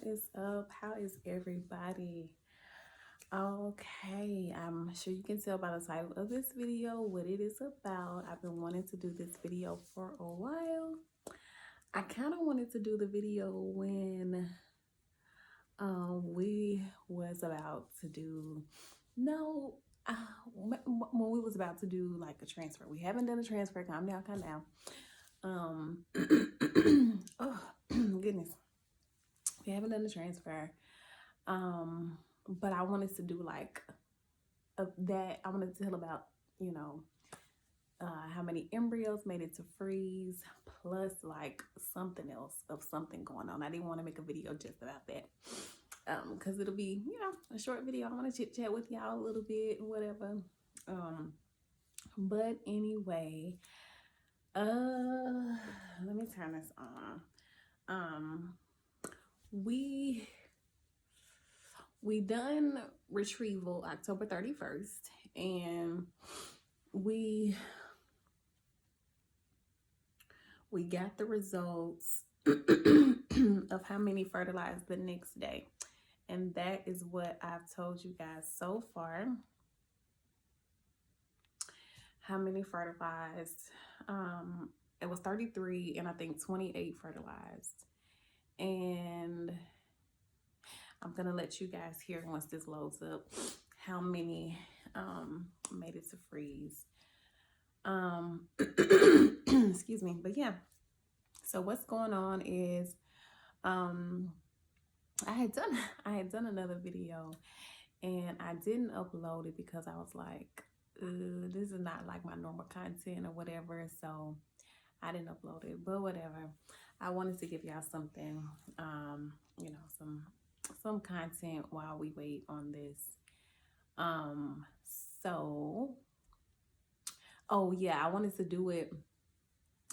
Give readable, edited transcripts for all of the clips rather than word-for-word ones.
is up? How is everybody? Okay, I'm sure you can tell by the title of this video what it is about. I've been wanting to do this video for a while. I kind of wanted to do the video when we was about to do when we was about to do like a transfer. We haven't done a transfer. Calm down. Oh goodness, we haven't done the transfer. But I wanted to do like that. I wanted to tell about, how many embryos made it to freeze, plus like something else of something going on. I didn't want to make a video just about that. Because it'll be, a short video. I want to chit chat with y'all a little bit, whatever. But anyway, let me turn this on. We done retrieval October 31st, and we got the results of how many fertilized the next day. And that is what I've told you guys so far. How many fertilized? It was 33, and I think 28 fertilized. And I'm gonna let you guys hear once this loads up how many made it to freeze. Excuse me, but yeah. So what's going on is I had done another video, and I didn't upload it because I was like, this is not like my normal content or whatever, so I didn't upload it. But whatever, I wanted to give y'all something, some content while we wait on this. Oh yeah, I wanted to do it.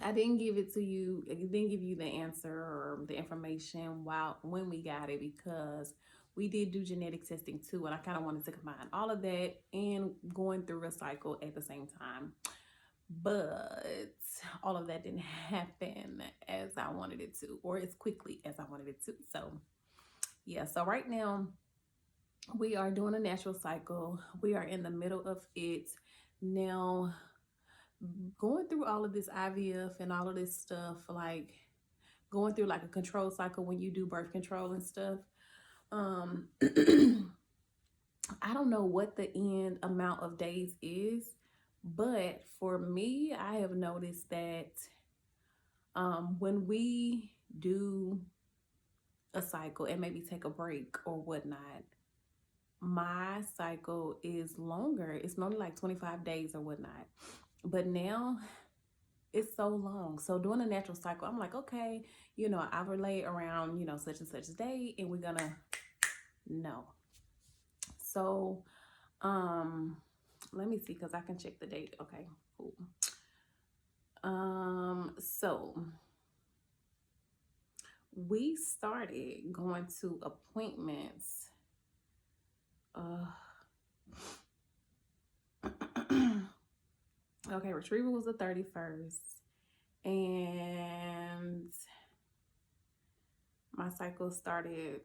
I didn't give it to you. I didn't give you the answer or the information when we got it, because we did do genetic testing too, and I kind of wanted to combine all of that and going through a cycle at the same time. But all of that didn't happen as I wanted it to, or as quickly as I wanted it to. So yeah, so right now we are doing a natural cycle. We are in the middle of it now, going through all of this IVF and all of this stuff, like going through like a control cycle when you do birth control and stuff. I don't know what the end amount of days is, but for me, I have noticed that when we do a cycle and maybe take a break or whatnot, my cycle is longer. It's normally like 25 days or whatnot, but now it's so long. So doing a natural cycle, I'm like, okay, I relate around, such and such day, and we're gonna know. So let me see, because I can check the date. Okay, cool. So we started going to appointments. Okay, retrieval was the 31st, and my cycle started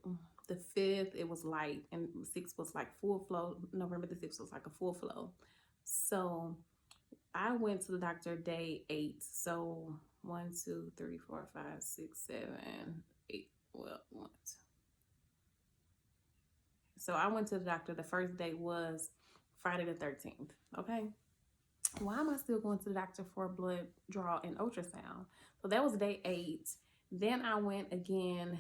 the 5th. It was light, and 6th was like full flow. November the 6th was like a full flow. So I went to the doctor day 8. So 1, 2, 3, 4, 5, 6, 7, 8. Well, 1, 2. So I went to the doctor. The first day was Friday the 13th. Okay. Why am I still going to the doctor for a blood draw and ultrasound? So that was day 8. Then I went again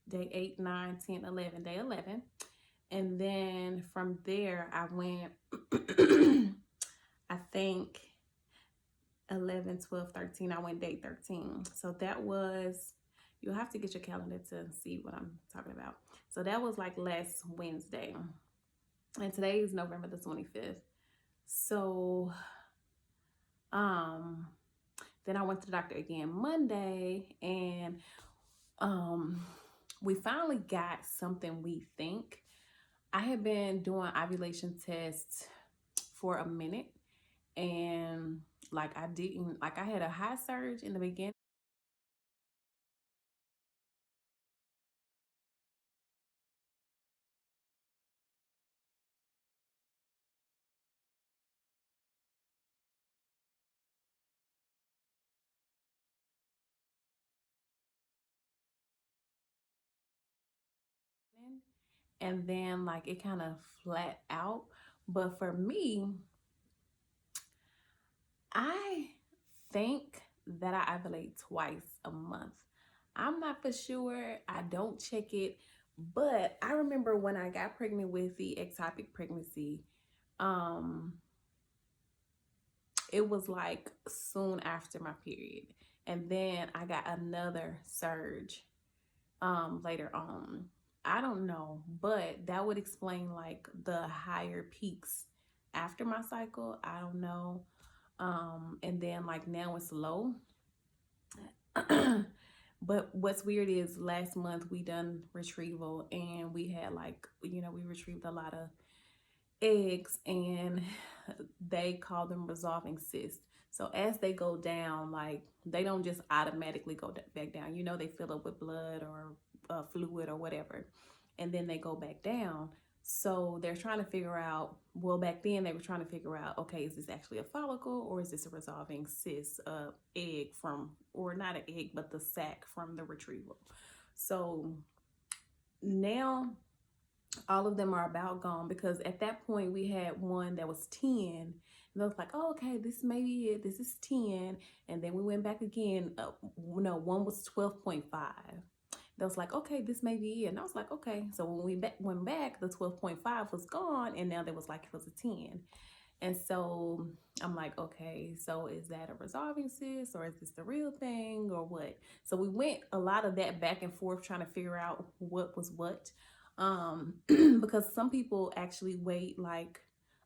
day 8, 9, 10, 11, day 11. And then from there, I went, I think 11, 12, 13. I went day 13. So that was, you'll have to get your calendar to see what I'm talking about. So that was like last Wednesday. And today is November the 25th. So, then I went to the doctor again Monday, and we finally got something we think. I had been doing ovulation tests for a minute, and I had a high surge in the beginning. and then like it kind of flat out. But for me, I think that I ovulate twice a month. I'm not for sure. I don't check it. But I remember when I got pregnant with the ectopic pregnancy, um, it was like soon after my period. And then I got another surge later on. I don't know, but that would explain like the higher peaks after my cycle. I don't know. And then like now it's low. But what's weird is last month we done retrieval and we had like, you know, we retrieved a lot of eggs and they call them resolving cysts. So as they go down, like they don't just automatically go back down. You know, they fill up with blood or fluid or whatever, and then they go back down. So they're trying to figure out, well, back then they were trying to figure out, okay, is this actually a follicle or is this a resolving cyst, egg from, or not an egg, but the sac from the retrieval. So now all of them are about gone, because at that point we had one that was 10 and I was like, oh, okay, this may be it, this is 10. And then we went back again, no, one was 12.5. That was like, okay, this may be it. And I was like, okay. So when we went back, the 12.5 was gone, and now there was like, it was a 10. And so I'm like, okay, so is that a resolving cyst or is this the real thing or what? So we went a lot of that back and forth trying to figure out what was what. Because some people actually wait like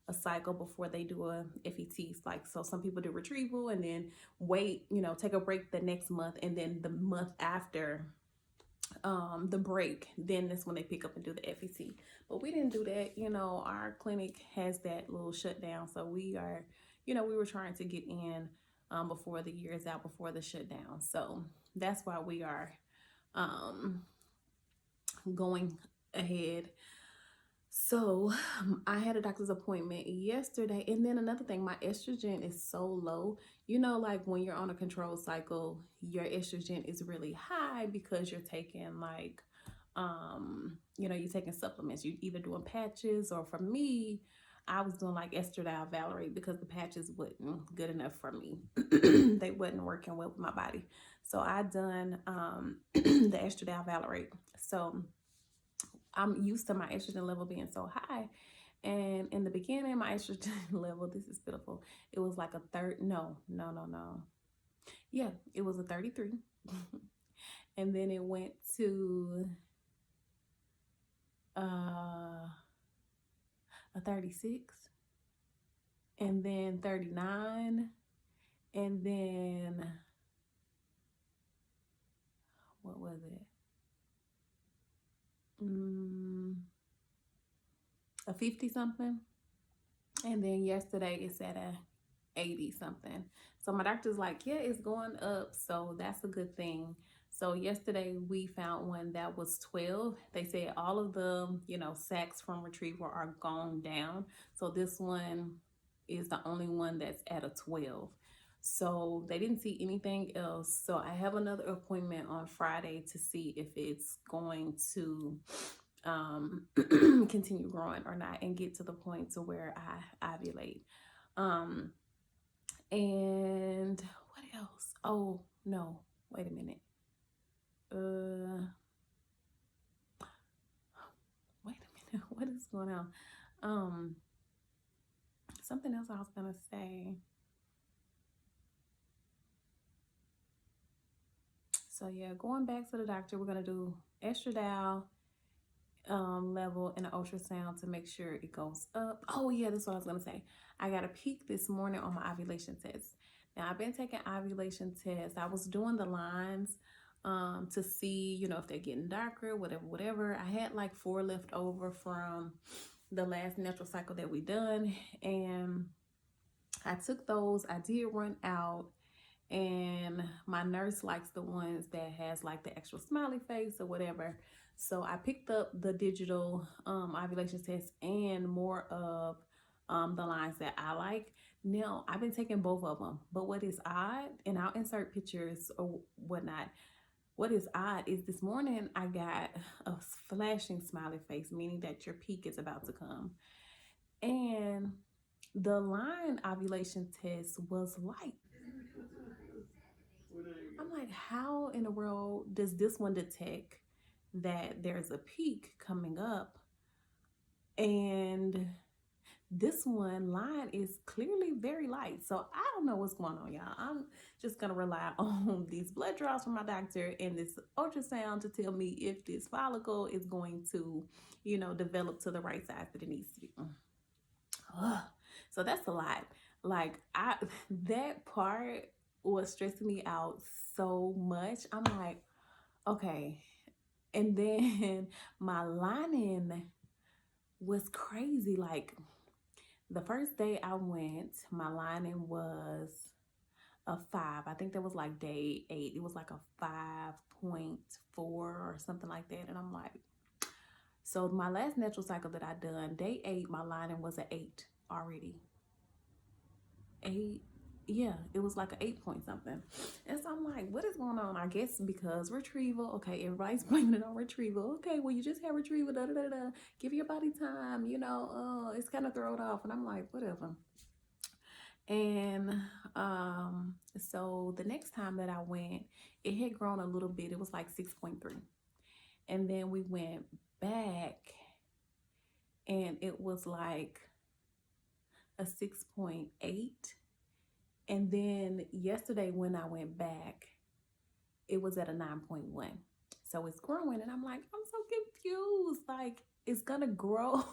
a cycle before they do a FET. Like, so some people do retrieval and then wait, you know, take a break the next month, and then the month after the break, then that's when they pick up and do the FET. But we didn't do that. You know, our clinic has that little shutdown, so we are, you know, we were trying to get in before the year is out, before the shutdown. So that's why we are going ahead. So I had a doctor's appointment yesterday. And then another thing, my estrogen is so low. You know, like when you're on a controlled cycle, your estrogen is really high because you're taking like, you know, you're taking supplements. You either doing patches, or for me, I was doing like estradiol valerate because the patches wasn't good enough for me. They wasn't working well with my body. So I done the estradiol valerate. So I'm used to my estrogen level being so high. And in the beginning, my estrogen level, this is pitiful, it was like a no. Yeah, it was a 33. And then it went to a 36. And then 39. And then, what was it? A 50 something. And then yesterday it's at a 80 something. So my doctor's like, yeah, it's going up. So that's a good thing. So yesterday we found one that was 12. They said all of the, you know, sacs from retrieval are gone down. So this one is the only one that's at a 12. So they didn't see anything else. So I have another appointment on Friday to see if it's going to continue growing or not, and get to the point to where I ovulate. And what else? Oh no, wait a minute. Wait a minute. What is going on? Something else I was gonna say. So yeah, going back to the doctor, we're gonna do estradiol level and an ultrasound to make sure it goes up. Oh yeah, that's what I was gonna say. I got a peak this morning on my ovulation test. Now I've been taking ovulation tests. I was doing the lines to see, you know, if they're getting darker, whatever. I had like 4 left over from the last natural cycle that we done, and I took those. I did run out, and my nurse likes the ones that has like the extra smiley face or whatever. So I picked up the digital ovulation test and more of the lines that I like. Now I've been taking both of them, but what is odd, and I'll insert pictures or whatnot, what is odd is this morning I got a flashing smiley face, meaning that your peak is about to come. And the line ovulation test was light. I'm like, how in the world does this one detect that there's a peak coming up? And this one line is clearly very light. So I don't know what's going on, y'all. I'm just going to rely on these blood draws from my doctor and this ultrasound to tell me if this follicle is going to, develop to the right size that it needs to be. Ugh. So that's a lot. Like that part was stressing me out so much. I'm like, okay. And then my lining was crazy. Like the first day I went, my lining was a 5. I think that was like day 8. It was like a 5.4 or something like that. And I'm like, so my last natural cycle that I done, day 8, my lining was an 8 already. 8, yeah, it was like an 8 point something. And so I'm like, what is going on? I guess because retrieval. Okay, everybody's blaming it on retrieval. Okay, well, you just had retrieval, da da da da. Give your body time, it's kind of thrown off. And I'm like, whatever. And so the next time that I went, it had grown a little bit. It was like 6.3. And then we went back and it was like a 6.8. And then yesterday when I went back, it was at a 9.1. So it's growing. And I'm like, I'm so confused. Like, it's gonna grow.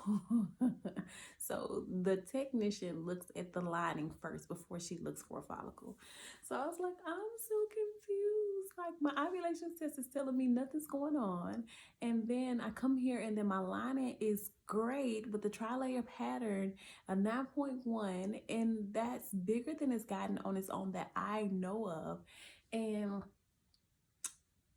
So the technician looks at the lining first before she looks for a follicle. So I was like, I'm so confused. Like my ovulation test is telling me nothing's going on. And then I come here and then my lining is great with the tri-layer pattern, a 9.1, and that's bigger than it's gotten on its own that I know of. And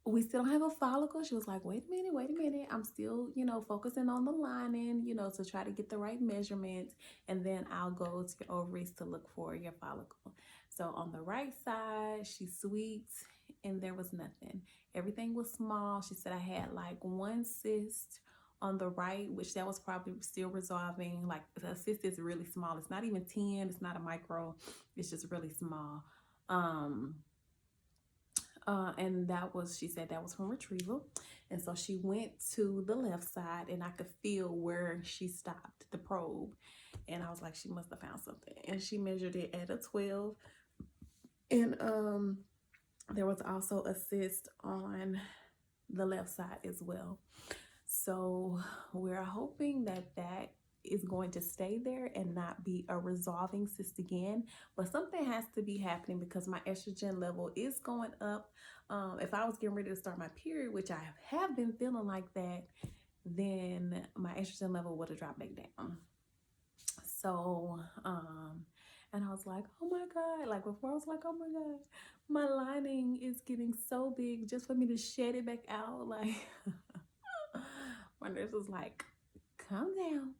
we still don't have a follicle. She was like, wait a minute. I'm still, focusing on the lining, to try to get the right measurements. And then I'll go to your ovaries to look for your follicle. So on the right side, she sweeps and there was nothing. Everything was small. She said I had like one cyst on the right, which that was probably still resolving. Like the cyst is really small. It's not even 10. It's not a micro. It's just really small. And she said that was from retrieval. And so she went to the left side and I could feel where she stopped the probe. And I was like, she must have found something. And she measured it at a 12. And there was also a cyst on the left side as well. So we're hoping that is going to stay there and not be a resolving cyst again. But something has to be happening because my estrogen level is going up. If I was getting ready to start my period, which I have been feeling like that, then my estrogen level would have dropped back down. So, and I was like, oh my God, like before I was like, oh my God, my lining is getting so big just for me to shed it back out. Like, my nurse was like, calm down.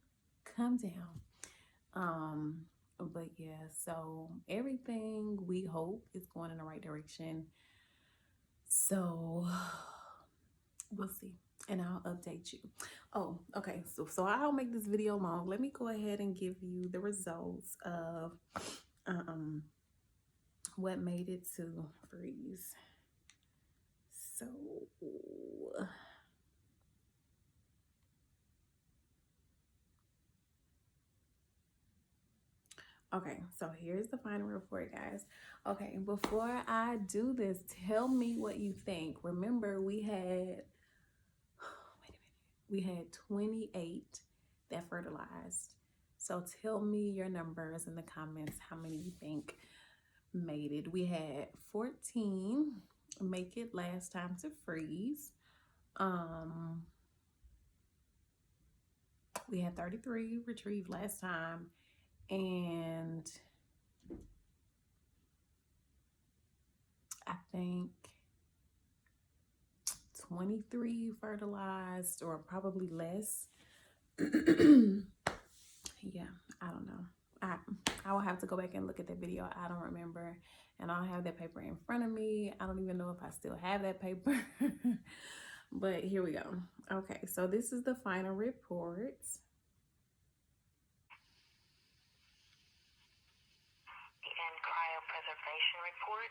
But yeah, so everything we hope is going in the right direction. So we'll see. And I'll update you. Oh, okay. So I'll make this video long. Let me go ahead and give you the results of what made it to freeze. So okay, so here's the final report, guys. Okay, before I do this, tell me what you think. Remember, we had 28 that fertilized. So tell me your numbers in the comments, how many you think made it. We had 14 make it last time to freeze. We had 33 retrieve last time, and I think 23 fertilized, or probably less. Yeah, I don't know. I will have to go back and look at that video. I don't remember. And I don't have that paper in front of me. I don't even know if I still have that paper. But here we go. Okay, so this is the final report. And cryopreservation report.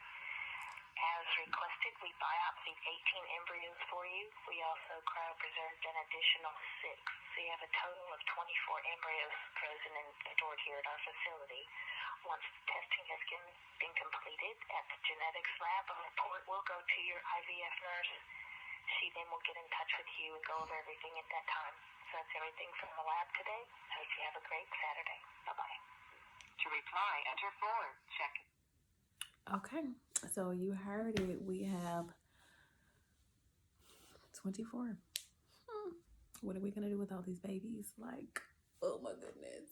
As requested, we biopsied 18 embryos for you. We also cryopreserved an additional 6. So you have a total of 24 embryos frozen and stored here at our facility. Once testing has been completed at the genetics lab, a report will go to your IVF nurse. She then will get in touch with you and go over everything at that time. So that's everything from the lab today. I hope you have a great Saturday. Bye-bye. To reply, enter 4. Check. Okay, so you heard it. We have 24. What are we gonna do with all these babies? Like, oh my goodness.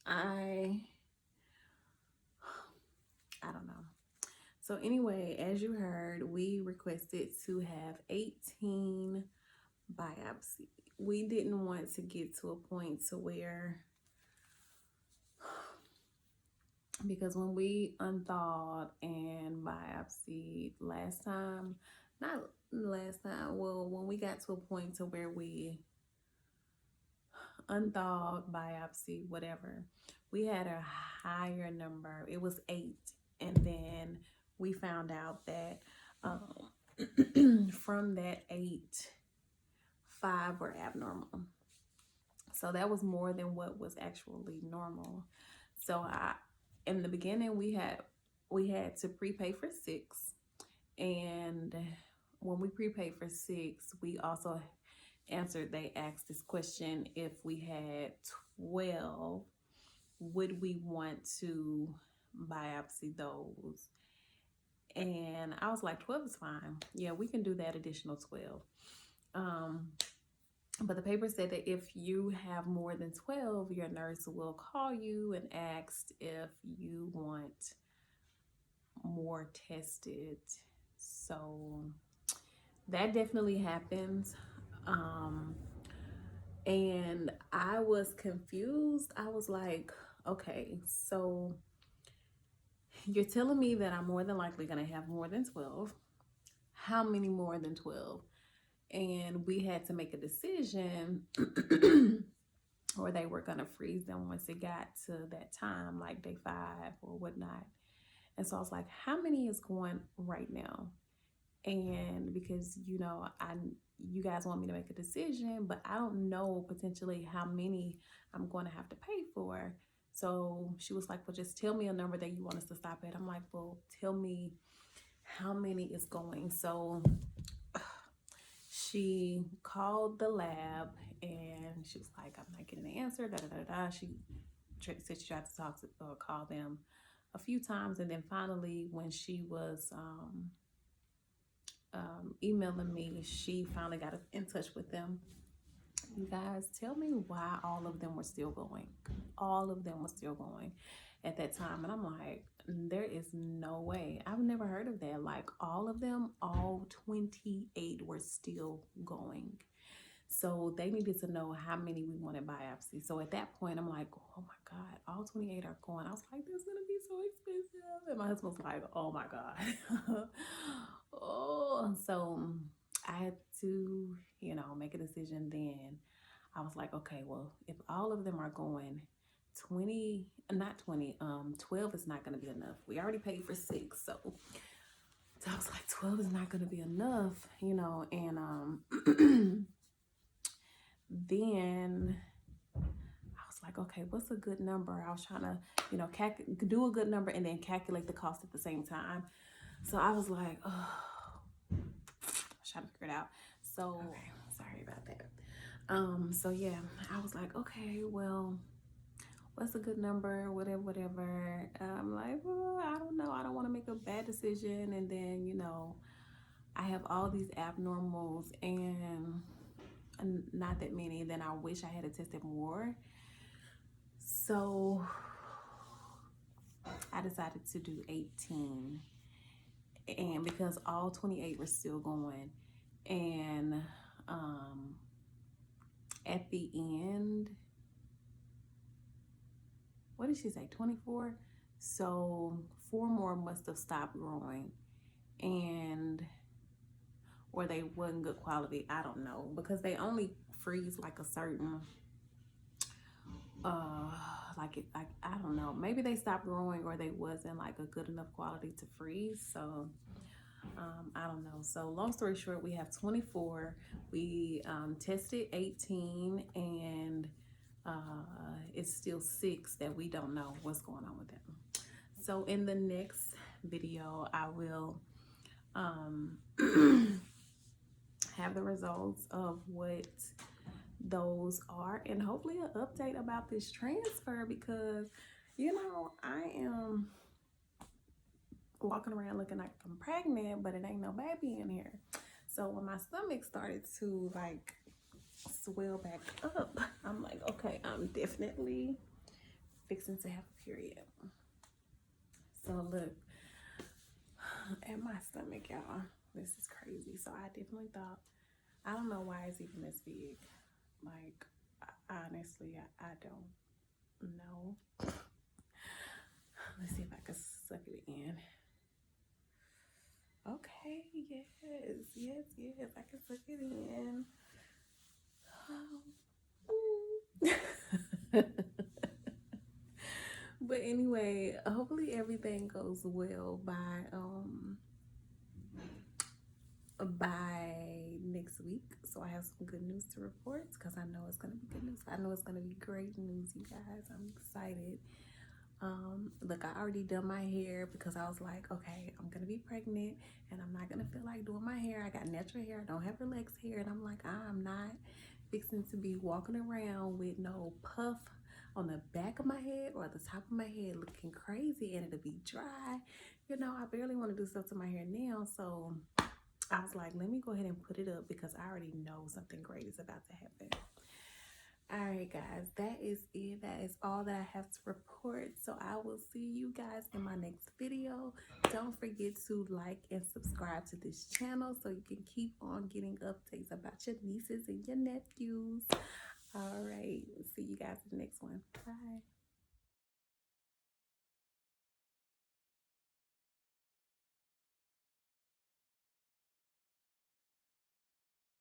I don't know. So anyway, as you heard, we requested to have 18 biopsy. We didn't want to get to a point to where, because when we unthawed and biopsied last time, not last time, well, when we got to a point to where we unthawed, biopsy, whatever, we had a higher number. It was 8. And then we found out that from that 8, 5 were abnormal. So that was more than what was actually normal. So in the beginning, we had to prepay for 6. And when we prepaid for 6, we also answered, they asked this question: if we had 12, would we want to biopsy those? And I was like, 12 is fine. Yeah, we can do that additional 12. But the paper said that if you have more than 12, your nurse will call you and ask if you want more tested. So that definitely happens. And I was confused. I was like, okay, so you're telling me that I'm more than likely going to have more than 12. How many more than 12? And we had to make a decision or they were going to freeze them once it got to that time, like day 5 or whatnot. And so I was like, how many is going right now? And because, you know, you guys want me to make a decision, but I don't know potentially how many I'm going to have to pay for. So she was like, well, just tell me a number that you want us to stop at. I'm like, well, tell me how many is going. So she called the lab and she was like, I'm not getting an answer. She said she tried to call them a few times. And then finally, when she was emailing me, she finally got in touch with them. You guys, tell me why all of them were still going. All of them were still going at that time. And I'm like, there is no way. I've never heard of that. Like all of them, all 28 were still going. So they needed to know how many we wanted biopsy. So at that point, I'm like, oh my God, all 28 are going. I was like, this is going to be so expensive. And my husband was like, oh my God. Oh, so I had to, you know, make a decision then. I was like, okay, well, if all of them are going, 12 is not going to be enough. We already paid for 6. So I was like, 12 is not going to be enough, you know, and then I was like, okay, what's a good number? I was trying to, you know, do a good number and then calculate the cost at the same time. So I was like, oh, I was trying to figure it out. So, okay, sorry about that. So yeah, I was like, okay, well, what's a good number? Whatever. I'm like, well, I don't know. I don't want to make a bad decision. And then, you know, I have all these abnormals and not that many. Then I wish I had tested more. So I decided to do 18. And because all 28 were still going, and at the end, what did she say, 24? So 4 more must have stopped growing, and or they wasn't good quality. I don't know, because they only freeze like a certain like I don't know, maybe they stopped growing or they wasn't like a good enough quality to freeze. So I don't know. So long story short, we have 24. We tested 18, and it's still 6 that we don't know what's going on with them. So in the next video, I will have the results of what those are, and hopefully an update about this transfer, because you know I am walking around looking like I'm pregnant, but it ain't no baby in here. So when my stomach started to like swell back up, I'm like, okay, I'm definitely fixing to have a period. So look at my stomach, y'all. This is crazy. So I definitely thought, I don't know why it's even this big. Like, honestly, I don't know. Let's see if I can suck it in. Okay, yes, I can suck it in. But anyway, hopefully everything goes well by next week. So I have some good news to report, because I know it's gonna be good news. I know it's gonna be great news, you guys. I'm excited. Look, I already done my hair, because I was like, okay, I'm gonna be pregnant and I'm not gonna feel like doing my hair. I got natural hair, I don't have relaxed hair, and I'm like, I'm not fixing to be walking around with no puff on the back of my head or the top of my head looking crazy, and it'll be dry. You know, I barely want to do stuff to my hair now. So I was like, let me go ahead and put it up, because I already know something great is about to happen. All right, guys, that is it. That is all that I have to report. So I will see you guys in my next video. Don't forget to like and subscribe to this channel so you can keep on getting updates about your nieces and your nephews. All right, see you guys in the next one. Bye.